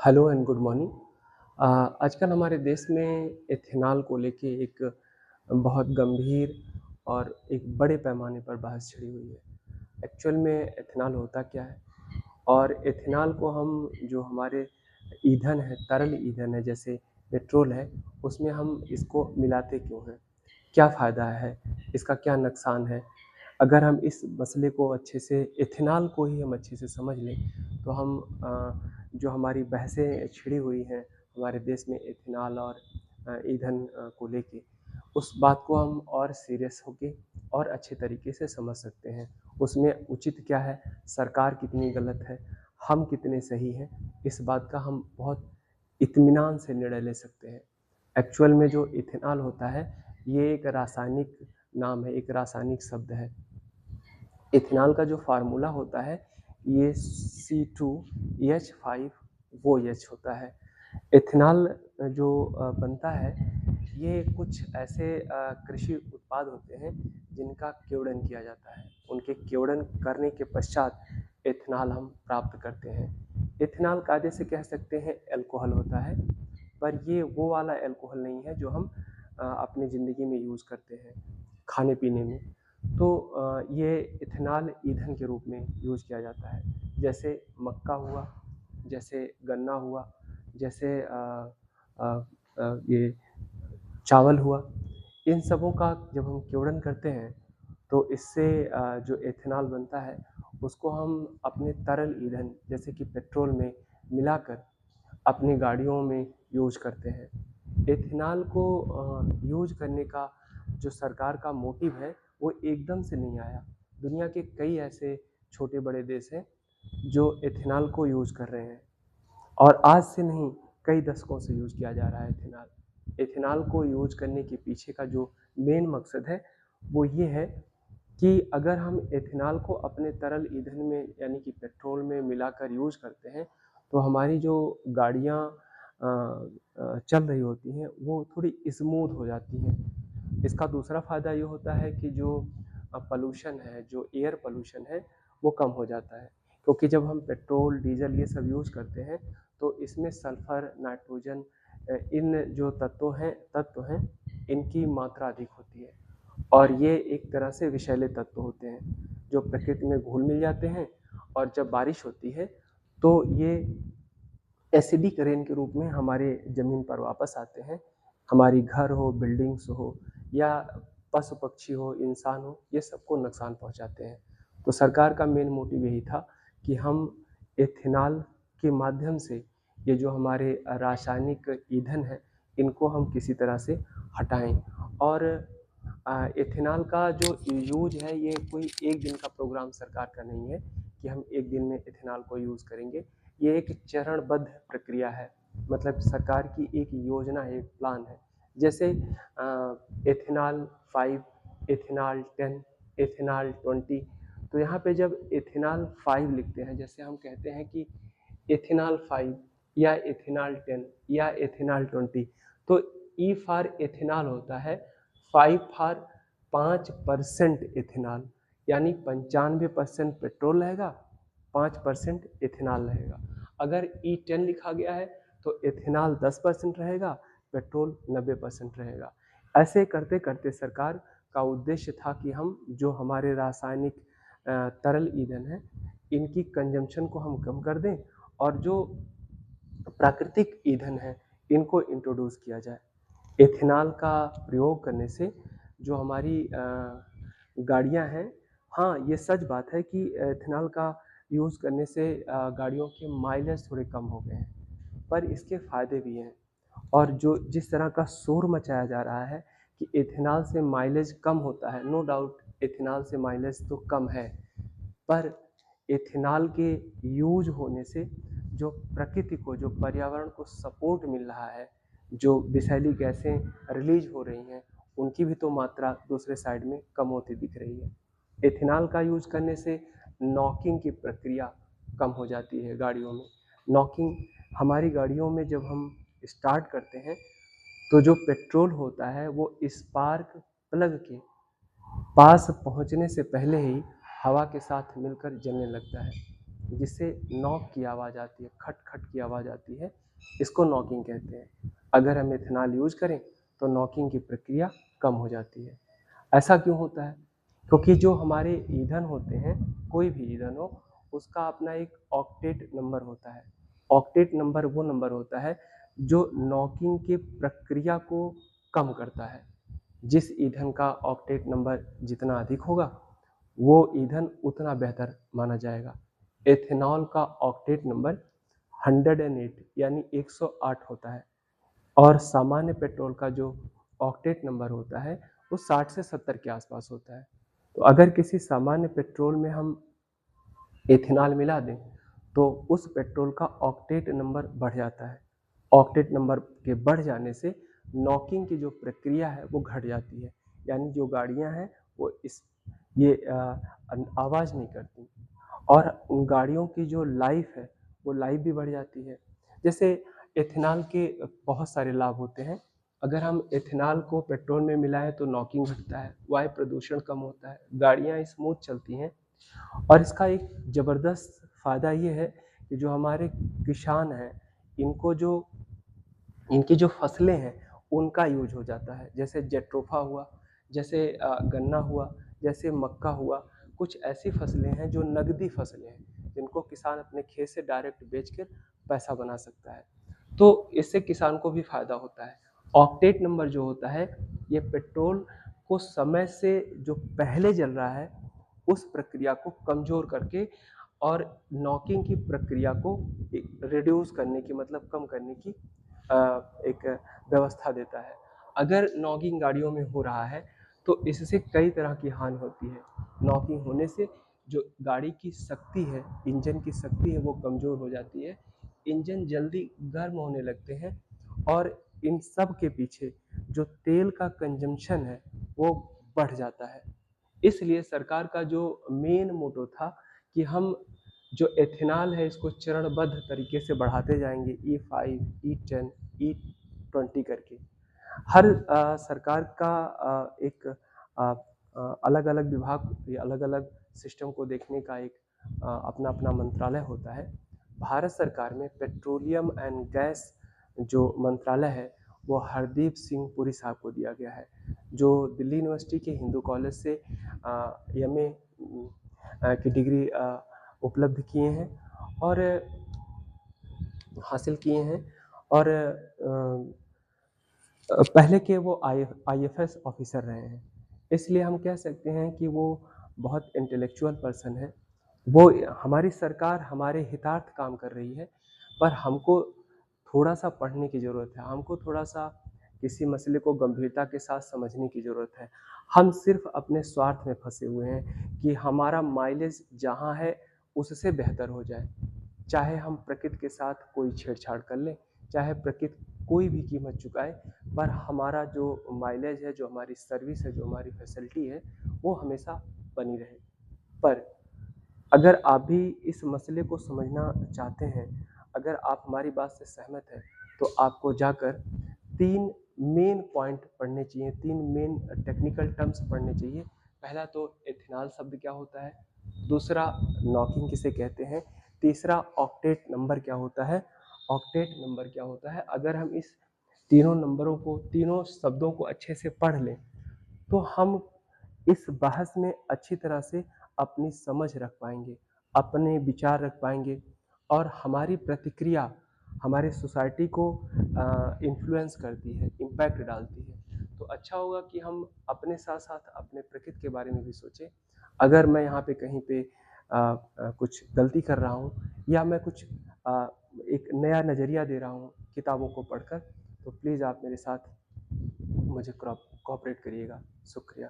Hello and good morning. आजकल हमारे देश में एथेनॉल को लेके एक बहुत गंभीर और एक बड़े पैमाने पर बहस छिड़ी हुई है। एक्चुअल में एथेनॉल होता क्या है? और एथेनॉल को हम जो हमारे ईंधन है, तरल ईंधन है जैसे पेट्रोल है, उसमें हम इसको मिलाते क्यों हैं? क्या फ़ायदा है? इसका क्या नुकसान है? अगर हम इस मसले को अच्छे से एथेनॉल को ही हम अच्छे से समझ लें, तो हम जो हमारी बहसें छिड़ी हुई हैं हमारे देश में एथेनॉल और ईंधन को लेके, उस बात को हम और सीरियस होके और अच्छे तरीके से समझ सकते हैं। उसमें उचित क्या है, सरकार कितनी गलत है, हम कितने सही हैं, इस बात का हम बहुत इत्मीनान से निर्णय ले सकते हैं। एक्चुअल में जो इथेनॉल होता है, ये एक रासायनिक नाम है, एक रासायनिक शब्द है। इथेनॉल का जो फ़ॉर्मूला होता है, ये C2H5 वो H होता है। इथेनॉल जो बनता है, ये कुछ ऐसे कृषि उत्पाद होते हैं, जिनका क्योड़न किया जाता है। उनके क्योड़न करने के पश्चात इथेनॉल हम प्राप्त करते हैं। इथेनॉल कायदे से कह सकते हैं अल्कोहल होता है, पर ये वो वाला अल्कोहल नहीं है जो हम अपनी ज़िंदगी में यूज़ करते हैं, खाने-पीने में। तो ये इथेनॉल ईंधन के रूप में यूज़ किया जाता है। जैसे मक्का हुआ, जैसे गन्ना हुआ, जैसे अ ये चावल हुआ, इन सबों का जब हम क्योड़न करते हैं, तो इससे जो एथेनॉल बनता है, उसको हम अपने तरल ईंधन जैसे कि पेट्रोल में मिलाकर अपनी गाड़ियों में यूज़ करते हैं। एथेनॉल को यूज़ करने का जो सरकार का मोटिव है, वो एकदम से नहीं आया। दुनिया के कई ऐसे छोटे-बड़े देश हैं, जो एथेनॉल को यूज़ कर रहे हैं और आज से नहीं, कई दशकों से यूज़ किया जा रहा है एथेनॉल। एथेनॉल को यूज़ करने के पीछे का जो मेन मकसद है, वो ये है कि अगर हम एथेनॉल को अपने तरल ईंधन में यानी कि पेट्रोल में मिलाकर यूज़ करते हैं, तो हमारी जो गाड़ियाँ चल रही होती हैं, वो थोड़ी स्मूथ हो जाती हैं। इसका दूसरा फ़ायदा ये होता है कि जो पॉल्यूशन है, जो एयर पॉल्यूशन है, वो कम हो जाता है। क्योंकि जब हम पेट्रोल, डीज़ल ये सब यूज़ करते हैं, तो इसमें सल्फ़र, नाइट्रोजन इन जो तत्व हैं, इनकी मात्रा अधिक होती है। और ये एक तरह से विषैले तत्व होते हैं, जो प्रकृति में घुल-मिल जाते हैं और जब बारिश होती है, तो ये एसिडिक रेन के रूप में हमारे ज़मीन पर वापस आते हैं। हमारी घर हो, बिल्डिंग्स हो या पशु-पक्षी हो, इंसान हो, ये सबको नुकसान पहुँचाते हैं। तो सरकार का मेन मोटिव यही था कि हम एथेनॉल के माध्यम से ये जो हमारे रासायनिक ईंधन है, इनको हम किसी तरह से हटाएँ और एथेनॉल का जो यूज़ है, ये कोई एक दिन का प्रोग्राम सरकार का नहीं है कि हम एक दिन में एथेनॉल को यूज़ करेंगे। ये एक चरणबद्ध प्रक्रिया है, मतलब सरकार की एक योजना है, एक प्लान है। जैसे एथेनॉल 5, एथेनॉल 10, एथेनॉल 20, तो यहाँ पे जब एथेनॉल 5 लिखते हैं, जैसे हम कहते हैं कि एथेनॉल 5 या एथेनॉल 10 या एथेनॉल 20, तो ई फॉर एथेनॉल होता है, 5 फॉर 5% एथेनॉल, यानी 95% पेट्रोल रहेगा, 5% एथेनॉल रहेगा। अगर E10 लिखा गया है, तो एथेनॉल 10% रहेगा, पेट्रोल 90% रहेगा। ऐसे करते-करते सरकार का उद्देश्य था कि हम जो हमारे रासायनिक तरल ईंधन है, इनकी कंजम्पशन को हम कम कर दें और जो प्राकृतिक ईंधन है, इनको इंट्रोड्यूस किया जाए। एथेनॉल का प्रयोग करने से जो हमारी गाड़ियाँ हैं, हाँ, ये सच बात है कि एथेनॉल का यूज़ करने से गाड़ियों के माइलेज थोड़े कम हो गए हैं, पर इसके फ़ायदे भी हैं। और जो जिस तरह का शोर मचाया जा रहा है कि एथेनॉल से माइलेज कम होता है, नो डाउट एथेनॉल से माइलेज तो कम है, पर एथेनॉल के यूज़ होने से जो प्रकृति को, जो पर्यावरण को सपोर्ट मिल रहा है, जो विषैली गैसें रिलीज़ हो रही हैं, उनकी भी तो मात्रा दूसरे साइड में कम होती दिख रही है। एथेनॉल का यूज़ करने से नॉकिंग की प्रक्रिया कम हो जाती है गाड़ियों में। नॉकिंग हमारी गाड़ियों में जब हम स्टार्ट करते हैं, तो जो पेट्रोल होता है वो स्पार्क प्लग के पास पहुँचने से पहले ही हवा के साथ मिलकर जलने लगता है। जिससे नॉक की आवाज़ आती है, खट-खट की आवाज़ आती है, इसको नॉकिंग कहते हैं। अगर हम इथेनॉल यूज़ करें, तो नॉकिंग की प्रक्रिया कम हो जाती है। ऐसा क्यों होता है? क्योंकि जो हमारे ईंधन होते हैं, कोई भी ईंधन हो, उसका अपना एक ऑक्टेट नंबर होता है। ऑक्टेट नंबर वो नंबर होता है, जो नॉकिंग की प्रक्रिया को कम करता है। जिस ईंधन का ऑक्टेट नंबर जितना अधिक होगा, वो ईंधन उतना बेहतर माना जाएगा। एथेनॉल का ऑक्टेट नंबर 108 यानी 108 होता है और सामान्य पेट्रोल का जो ऑक्टेट नंबर होता है, वो 60 से 70 के आसपास होता है। तो अगर किसी सामान्य पेट्रोल में हम एथेनॉल मिला दें, तो उस पेट्रोल का ऑक्टेट नंबर बढ़ जाता है। ऑक्टेट नंबर के बढ़ जाने से नॉकिंग की जो प्रक्रिया है वो घट जाती है। यानी जो गाड़ियाँ हैं वो ये आवाज़ नहीं करती और उन गाड़ियों की जो लाइफ है वो लाइफ भी बढ़ जाती है। जैसे एथेनॉल के बहुत सारे लाभ होते हैं। अगर हम एथेनॉल को पेट्रोल में मिलाएँ तो नॉकिंग घटता है, वायु प्रदूषण कम होता है, गाड़ियाँ स्मूथ चलती हैं और इसका एक ज़बरदस्त फ़ायदा ये है कि जो हमारे किसान हैं, इनको जो इनकी जो फसलें हैं, उनका यूज़ हो जाता है। जैसे जेट्रोफा हुआ, जैसे गन्ना हुआ, जैसे मक्का हुआ, कुछ ऐसी फसलें हैं जो नकदी फसलें हैं, जिनको किसान अपने खेत से डायरेक्ट बेचकर पैसा बना सकता है। तो इससे किसान को भी फ़ायदा होता है। ऑक्टेट नंबर जो होता है, ये पेट्रोल को समय से जो पहले जल रहा है, उस प्रक्रिया को कमज़ोर करके और नॉकिंग की प्रक्रिया को रिड्यूस करने की मतलब कम करने की एक व्यवस्था देता है। अगर नॉकिंग गाड़ियों में हो रहा है, तो इससे कई तरह की हानि होती है। नॉकिंग होने से जो गाड़ी की शक्ति है, इंजन की शक्ति है, वो कमज़ोर हो जाती है। इंजन जल्दी गर्म होने लगते हैं और इन सब के पीछे जो तेल का कंजम्पशन है, वो बढ़ जाता है। इसलिए सरकार का जो मेन मोटो था कि हम जो एथेनॉल है इसको चरणबद्ध तरीके से बढ़ाते जाएंगे E5, E10, E20 करके। हर सरकार का एक अलग-अलग विभाग या अलग-अलग सिस्टम को देखने का एक अपना-अपना मंत्रालय होता है। भारत सरकार में पेट्रोलियम एंड गैस जो मंत्रालय है, वो हरदीप सिंह पुरी साहब को दिया गया है, जो दिल्ली यूनिवर्सिटी के हिंदू कॉलेज से एमए की डिग्री उपलब्ध किए हैं और हासिल किए हैं और पहले के वो आईएफएस ऑफिसर रहे हैं। इसलिए हम कह सकते हैं कि वो बहुत इंटेलेक्चुअल पर्सन है। वो हमारी सरकार हमारे हितार्थ काम कर रही है, पर हमको थोड़ा-सा पढ़ने की ज़रूरत है। हमको थोड़ा-सा किसी मसले को गंभीरता के साथ समझने की ज़रूरत है। हम सिर्फ़ अपने स्वार्थ में फँसे हुए हैं कि हमारा माइलेज जहाँ है, उससे बेहतर हो जाए। चाहे हम प्रकृति के साथ कोई छेड़छाड़ कर लें, चाहे प्रकृति कोई भी कीमत चुकाए, पर हमारा जो माइलेज है, जो हमारी सर्विस है, जो हमारी फैसिलिटी है, वो हमेशा बनी रहे। पर अगर आप भी इस मसले को समझना चाहते हैं, अगर आप हमारी बात से सहमत हैं, तो आपको जाकर 3 मेन पॉइंट पढ़ने चाहिए, 3 मेन टेक्निकल टर्म्स पढ़ने चाहिए। पहला तो एथेनॉल शब्द क्या होता है? दूसरा नॉकिंग किसे कहते हैं? तीसरा ऑक्टेट नंबर क्या होता है? ऑक्टेट नंबर क्या होता है? अगर हम इस तीनों नंबरों को, तीनों शब्दों को अच्छे से पढ़ लें, तो हम इस बहस में अच्छी तरह से अपनी समझ रख पाएँगे, अपने विचार रख पाएँगे और हमारी प्रतिक्रिया हमारी सोसाइटी को इन्फ्लुएंस करती है, इम्पैक्ट डालती है। तो अच्छा होगा कि हम अपने साथ-साथ अपने प्रकृति के बारे में भी सोचें। अगर मैं यहाँ पे कहीं पे कुछ गलती कर रहा हूँ या मैं कुछ अ, एक नया नज़रिया दे रहा हूँ किताबों को पढ़कर, तो प्लीज़ आप मेरे साथ मुझे कोऑपरेट करिएगा। शुक्रिया।